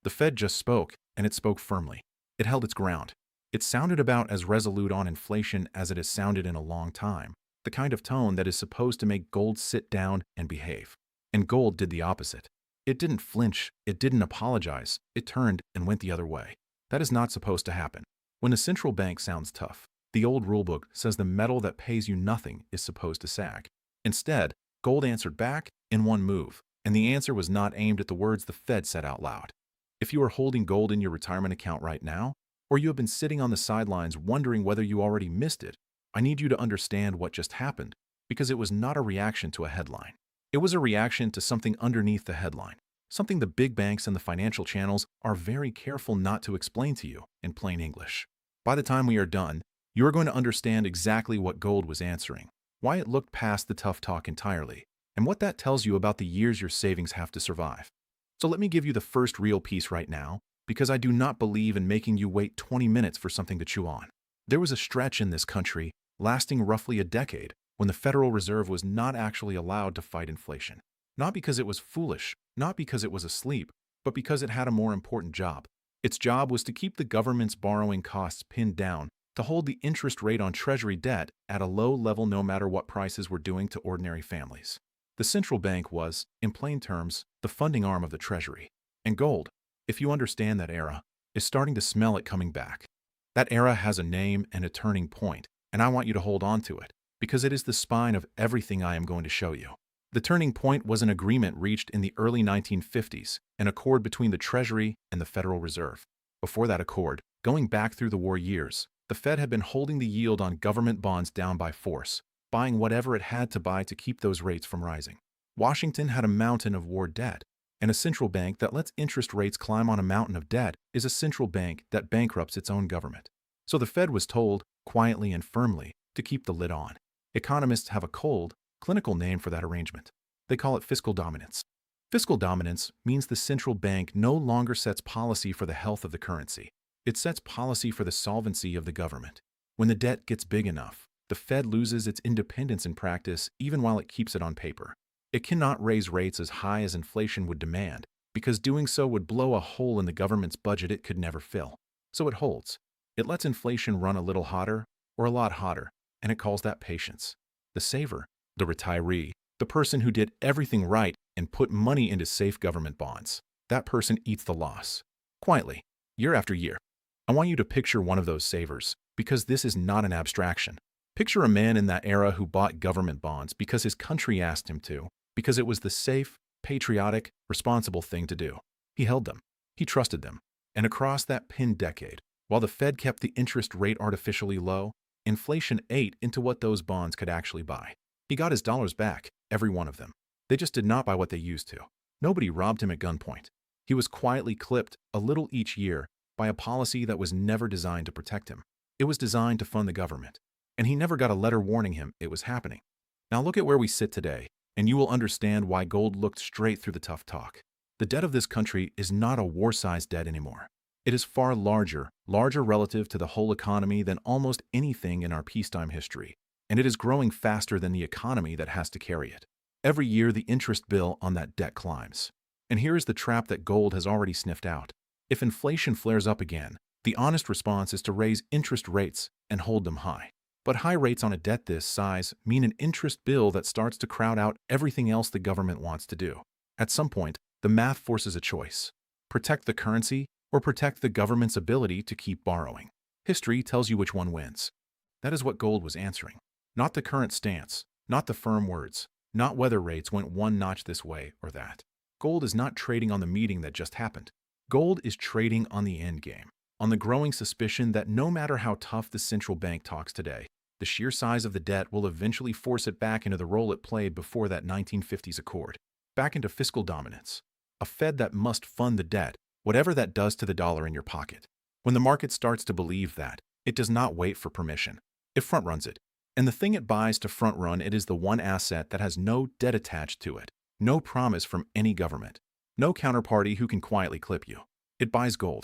The Fed just spoke, and it spoke firmly. It held its ground. It sounded about as resolute on inflation as it has sounded in a long time, the kind of tone that is supposed to make gold sit down and behave. And gold did the opposite. It didn't flinch, it didn't apologize, it turned and went the other way. That is not supposed to happen. When a central bank sounds tough, the old rulebook says the metal that pays you nothing is supposed to sag. Instead, gold answered back in one move, and the answer was not aimed at the words the Fed said out loud. If you are holding gold in your retirement account right now, or you have been sitting on the sidelines wondering whether you already missed it, I need you to understand what just happened, because it was not a reaction to a headline. It was a reaction to something underneath the headline, something the big banks and the financial channels are very careful not to explain to you in plain English. By the time we are done, you are going to understand exactly what gold was answering, why it looked past the tough talk entirely, and what that tells you about the years your savings have to survive. So let me give you the first real piece right now, because I do not believe in making you wait 20 minutes for something to chew on. There was a stretch in this country, lasting roughly a decade, when the Federal Reserve was not actually allowed to fight inflation. Not because it was foolish, not because it was asleep, but because it had a more important job. Its job was to keep the government's borrowing costs pinned down, to hold the interest rate on Treasury debt at a low level no matter what prices were doing to ordinary families. The central bank was, in plain terms, the funding arm of the Treasury. And gold, if you understand that era, is starting to smell it coming back. That era has a name and a turning point, and I want you to hold on to it, because it is the spine of everything I am going to show you. The turning point was an agreement reached in the early 1950s, an accord between the Treasury and the Federal Reserve. Before that accord, going back through the war years, the Fed had been holding the yield on government bonds down by force, buying whatever it had to buy to keep those rates from rising. Washington had a mountain of war debt, and a central bank that lets interest rates climb on a mountain of debt is a central bank that bankrupts its own government. So the Fed was told, quietly and firmly, to keep the lid on. Economists have a cold, clinical name for that arrangement. They call it fiscal dominance. Fiscal dominance means the central bank no longer sets policy for the health of the currency. It sets policy for the solvency of the government. When the debt gets big enough, the Fed loses its independence in practice even while it keeps it on paper. It cannot raise rates as high as inflation would demand, because doing so would blow a hole in the government's budget it could never fill. So it holds. It lets inflation run a little hotter, or a lot hotter, and it calls that patience. The saver, the retiree, the person who did everything right and put money into safe government bonds, that person eats the loss. Quietly, year after year. I want you to picture one of those savers, because this is not an abstraction. Picture a man in that era who bought government bonds because his country asked him to, because it was the safe, patriotic, responsible thing to do. He held them. He trusted them. And across that pinned decade, while the Fed kept the interest rate artificially low, inflation ate into what those bonds could actually buy. He got his dollars back, every one of them. They just did not buy what they used to. Nobody robbed him at gunpoint. He was quietly clipped, a little each year, by a policy that was never designed to protect him. It was designed to fund the government. And he never got a letter warning him it was happening. Now look at where we sit today, and you will understand why gold looked straight through the tough talk. The debt of this country is not a war-sized debt anymore. It is far larger relative to the whole economy than almost anything in our peacetime history, and it is growing faster than the economy that has to carry it. Every year, the interest bill on that debt climbs. And here is the trap that gold has already sniffed out. If inflation flares up again, the honest response is to raise interest rates and hold them high. But high rates on a debt this size mean an interest bill that starts to crowd out everything else the government wants to do. At some point, the math forces a choice. Protect the currency or protect the government's ability to keep borrowing. History tells you which one wins. That is what gold was answering. Not the current stance, not the firm words, not whether rates went one notch this way or that. Gold is not trading on the meeting that just happened. Gold is trading on the end game, on the growing suspicion that no matter how tough the central bank talks today, the sheer size of the debt will eventually force it back into the role it played before that 1950s accord, back into fiscal dominance. A Fed that must fund the debt, whatever that does to the dollar in your pocket. When the market starts to believe that, it does not wait for permission. It front-runs it. And the thing it buys to front-run it is the one asset that has no debt attached to it, no promise from any government, no counterparty who can quietly clip you. It buys gold.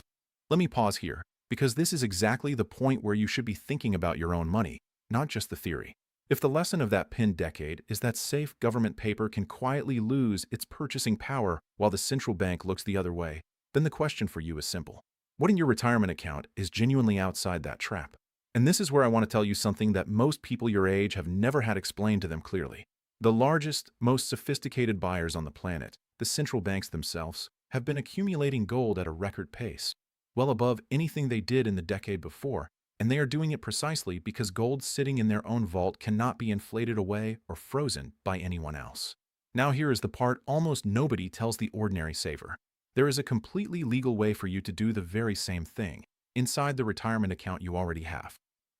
Let me pause here, because this is exactly the point where you should be thinking about your own money, not just the theory. If the lesson of that pinned decade is that safe government paper can quietly lose its purchasing power while the central bank looks the other way, then the question for you is simple. What in your retirement account is genuinely outside that trap? And this is where I want to tell you something that most people your age have never had explained to them clearly. The largest, most sophisticated buyers on the planet, the central banks themselves, have been accumulating gold at a record pace, well above anything they did in the decade before, and they are doing it precisely because gold sitting in their own vault cannot be inflated away or frozen by anyone else. Now here is the part almost nobody tells the ordinary saver. There is a completely legal way for you to do the very same thing inside the retirement account you already have.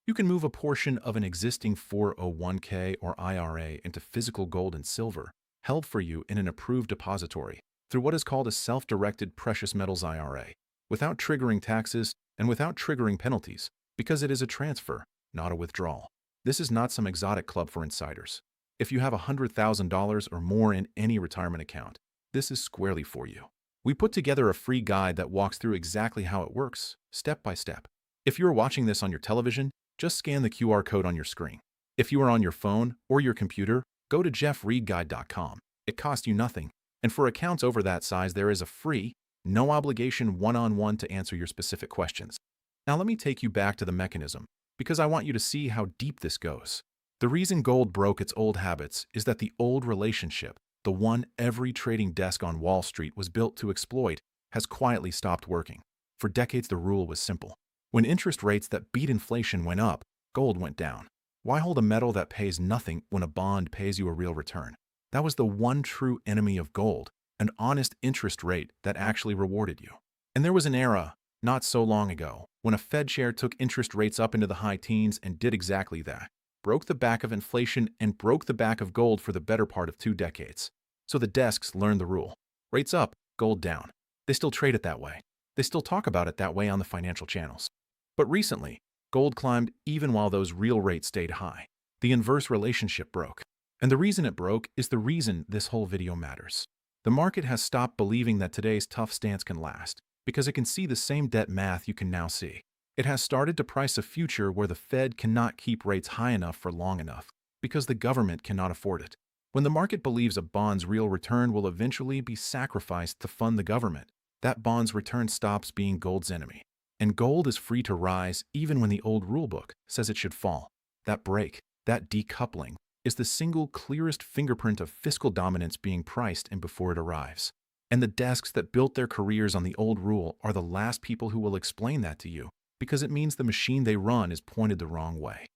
You can move a portion of an existing 401k or IRA into physical gold and silver, held for you in an approved depository, through what is called a self-directed precious metals IRA, without triggering taxes and without triggering penalties, because it is a transfer, not a withdrawal. This is not some exotic club for insiders. If you have $100,000 or more in any retirement account, this is squarely for you. We put together a free guide that walks through exactly how it works, step by step. If you are watching this on your television, just scan the QR code on your screen. If you are on your phone or your computer, go to jeffreedguide.com. It costs you nothing. And for accounts over that size, there is a free, no obligation one-on-one to answer your specific questions. Now let me take you back to the mechanism, because I want you to see how deep this goes. The reason gold broke its old habits is that the old relationship, the one every trading desk on Wall Street was built to exploit, has quietly stopped working. For decades, the rule was simple. When interest rates that beat inflation went up, gold went down. Why hold a metal that pays nothing when a bond pays you a real return? That was the one true enemy of gold, an honest interest rate that actually rewarded you. And there was an era, not so long ago, when a Fed chair took interest rates up into the high teens and did exactly that. Broke the back of inflation and broke the back of gold for the better part of 2 decades. So the desks learned the rule. Rates up, gold down. They still trade it that way. They still talk about it that way on the financial channels. But recently, gold climbed even while those real rates stayed high. The inverse relationship broke. And the reason it broke is the reason this whole video matters. The market has stopped believing that today's tough stance can last, because it can see the same debt math you can now see. It has started to price a future where the Fed cannot keep rates high enough for long enough, because the government cannot afford it. When the market believes a bond's real return will eventually be sacrificed to fund the government, that bond's return stops being gold's enemy. And gold is free to rise even when the old rulebook says it should fall. That break, that decoupling, is the single clearest fingerprint of fiscal dominance being priced in before it arrives. And the desks that built their careers on the old rule are the last people who will explain that to you, because it means the machine they run is pointed the wrong way.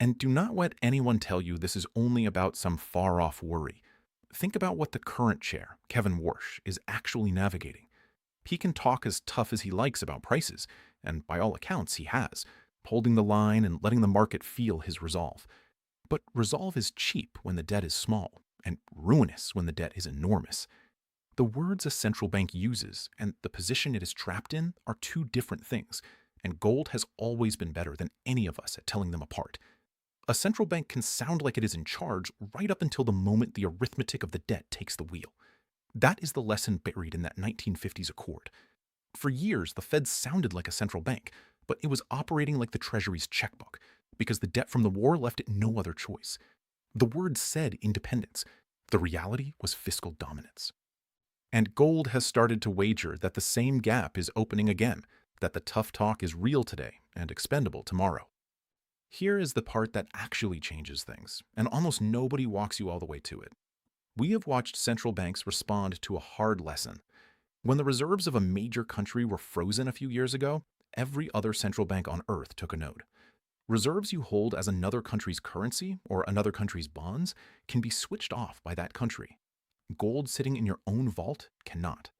And do not let anyone tell you this is only about some far-off worry. Think about what the current chair, Kevin Warsh, is actually navigating. He can talk as tough as he likes about prices, and by all accounts he has, holding the line and letting the market feel his resolve. But resolve is cheap when the debt is small, and ruinous when the debt is enormous. The words a central bank uses and the position it is trapped in are 2 different things, and gold has always been better than any of us at telling them apart. A central bank can sound like it is in charge right up until the moment the arithmetic of the debt takes the wheel. That is the lesson buried in that 1950s accord. For years, the Fed sounded like a central bank, but it was operating like the Treasury's checkbook, because the debt from the war left it no other choice. The word said independence. The reality was fiscal dominance. And gold has started to wager that the same gap is opening again, that the tough talk is real today and expendable tomorrow. Here is the part that actually changes things, and almost nobody walks you all the way to it. We have watched central banks respond to a hard lesson. When the reserves of a major country were frozen a few years ago, every other central bank on earth took a note. Reserves you hold as another country's currency or another country's bonds can be switched off by that country. Gold sitting in your own vault cannot.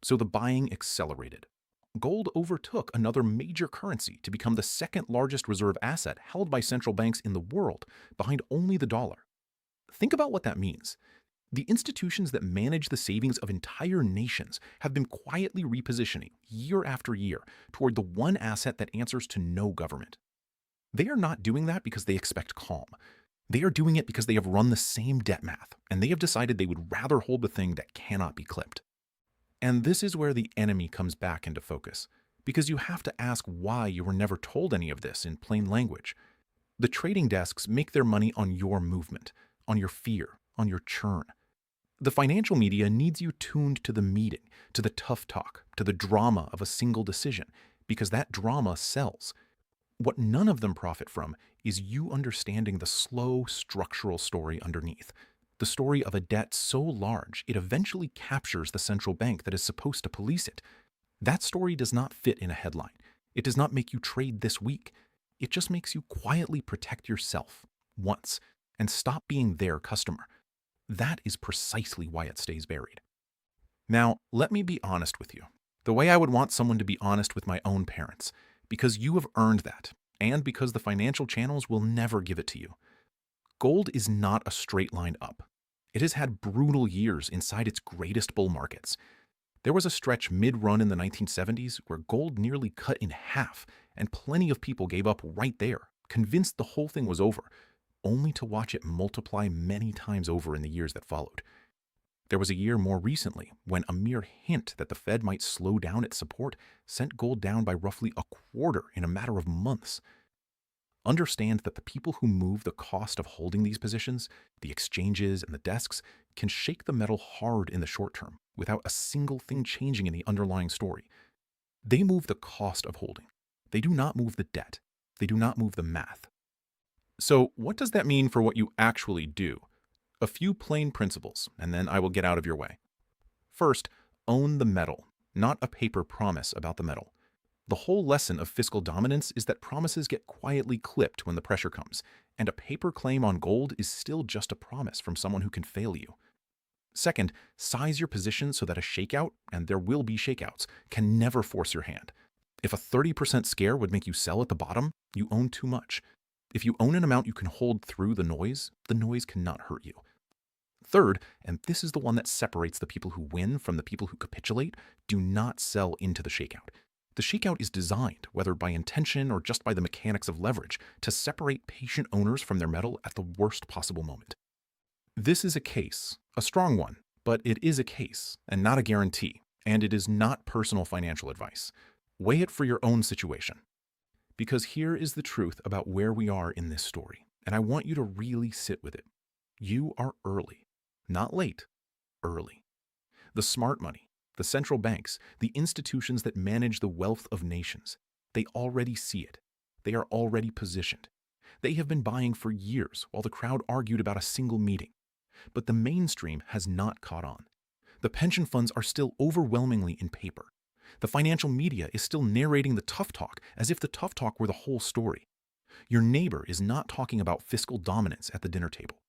So the buying accelerated. Gold overtook another major currency to become the second largest reserve asset held by central banks in the world, behind only the dollar. Think about what that means. The institutions that manage the savings of entire nations have been quietly repositioning year after year toward the one asset that answers to no government. They are not doing that because they expect calm. They are doing it because they have run the same debt math, and they have decided they would rather hold the thing that cannot be clipped. And this is where the enemy comes back into focus, because you have to ask why you were never told any of this in plain language. The trading desks make their money on your movement, on your fear, on your churn. The financial media needs you tuned to the meeting, to the tough talk, to the drama of a single decision, because that drama sells. What none of them profit from is you understanding the slow structural story underneath. The story of a debt so large it eventually captures the central bank that is supposed to police it. That story does not fit in a headline. It does not make you trade this week. It just makes you quietly protect yourself once and stop being their customer. That is precisely why it stays buried. Now, let me be honest with you. The way I would want someone to be honest with my own parents, because you have earned that, and because the financial channels will never give it to you. Gold is not a straight line up. It has had brutal years inside its greatest bull markets. There was a stretch mid-run in the 1970s where gold nearly cut in half, and plenty of people gave up right there, convinced the whole thing was over, only to watch it multiply many times over in the years that followed. There was a year more recently when a mere hint that the Fed might slow down its support sent gold down by roughly a quarter in a matter of months. Understand that the people who move the cost of holding these positions, the exchanges and the desks, can shake the metal hard in the short term without a single thing changing in the underlying story. They move the cost of holding. They do not move the debt. They do not move the math. So, what does that mean for what you actually do? A few plain principles, and then I will get out of your way. First, own the metal, not a paper promise about the metal. The whole lesson of fiscal dominance is that promises get quietly clipped when the pressure comes, and a paper claim on gold is still just a promise from someone who can fail you. Second, size your position so that a shakeout, and there will be shakeouts, can never force your hand. If a 30% scare would make you sell at the bottom, you own too much. If you own an amount you can hold through the noise cannot hurt you. Third, and this is the one that separates the people who win from the people who capitulate, do not sell into the shakeout. The shakeout is designed, whether by intention or just by the mechanics of leverage, to separate patient owners from their metal at the worst possible moment. This is a case, a strong one, but it is a case and not a guarantee, and it is not personal financial advice. Weigh it for your own situation. Because here is the truth about where we are in this story, and I want you to really sit with it. You are early, not late, early. The smart money, the central banks, the institutions that manage the wealth of nations, they already see it. They are already positioned. They have been buying for years while the crowd argued about a single meeting. But the mainstream has not caught on. The pension funds are still overwhelmingly in paper. The financial media is still narrating the tough talk as if the tough talk were the whole story. Your neighbor is not talking about fiscal dominance at the dinner table.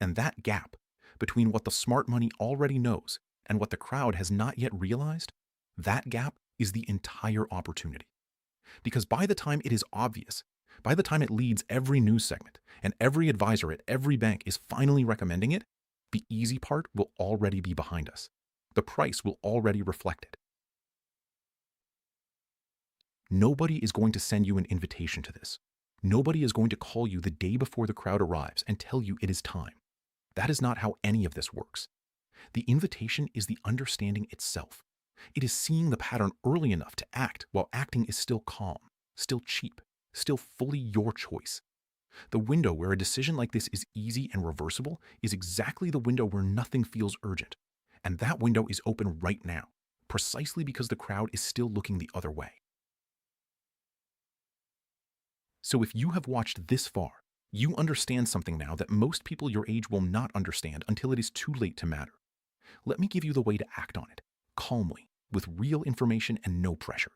And that gap between what the smart money already knows and what the crowd has not yet realized, that gap is the entire opportunity. Because by the time it is obvious, by the time it leads every news segment and every advisor at every bank is finally recommending it, the easy part will already be behind us. The price will already reflect it. Nobody is going to send you an invitation to this. Nobody is going to call you the day before the crowd arrives and tell you it is time. That is not how any of this works. The invitation is the understanding itself. It is seeing the pattern early enough to act while acting is still calm, still cheap, still fully your choice. The window where a decision like this is easy and reversible is exactly the window where nothing feels urgent. And that window is open right now, precisely because the crowd is still looking the other way. So if you have watched this far, you understand something now that most people your age will not understand until it is too late to matter. Let me give you the way to act on it, calmly, with real information and no pressure.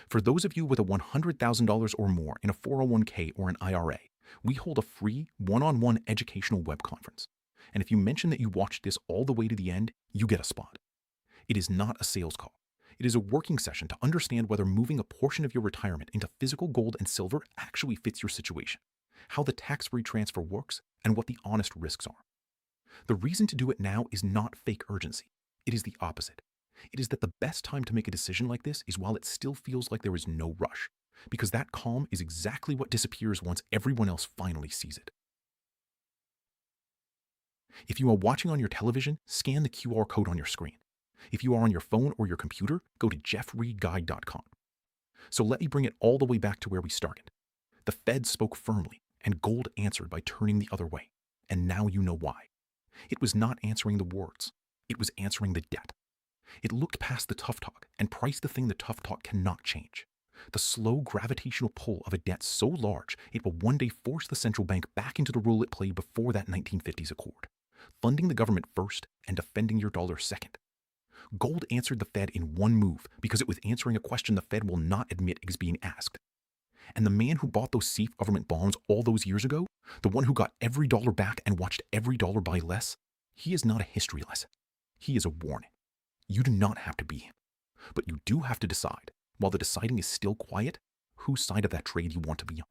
For those of you with a $100,000 or more in a 401k or an IRA, we hold a free one-on-one educational web conference. And if you mention that you watched this all the way to the end, you get a spot. It is not a sales call. It is a working session to understand whether moving a portion of your retirement into physical gold and silver actually fits your situation, how the tax-free transfer works, and what the honest risks are. The reason to do it now is not fake urgency. It is the opposite. It is that the best time to make a decision like this is while it still feels like there is no rush, because that calm is exactly what disappears once everyone else finally sees it. If you are watching on your television, scan the QR code on your screen. If you are on your phone or your computer, go to jeffreeguide.com. So let me bring it all the way back to where we started. The Fed spoke firmly, and gold answered by turning the other way. And now you know why. It was not answering the words. It was answering the debt. It looked past the tough talk and priced the thing the tough talk cannot change. The slow gravitational pull of a debt so large it will one day force the central bank back into the role it played before that 1950s accord, funding the government first and defending your dollar second. Gold answered the Fed in one move because it was answering a question the Fed will not admit is being asked. And the man who bought those safe government bonds all those years ago, the one who got every dollar back and watched every dollar buy less, he is not a history lesson. He is a warning. You do not have to be him. But you do have to decide, while the deciding is still quiet, whose side of that trade you want to be on.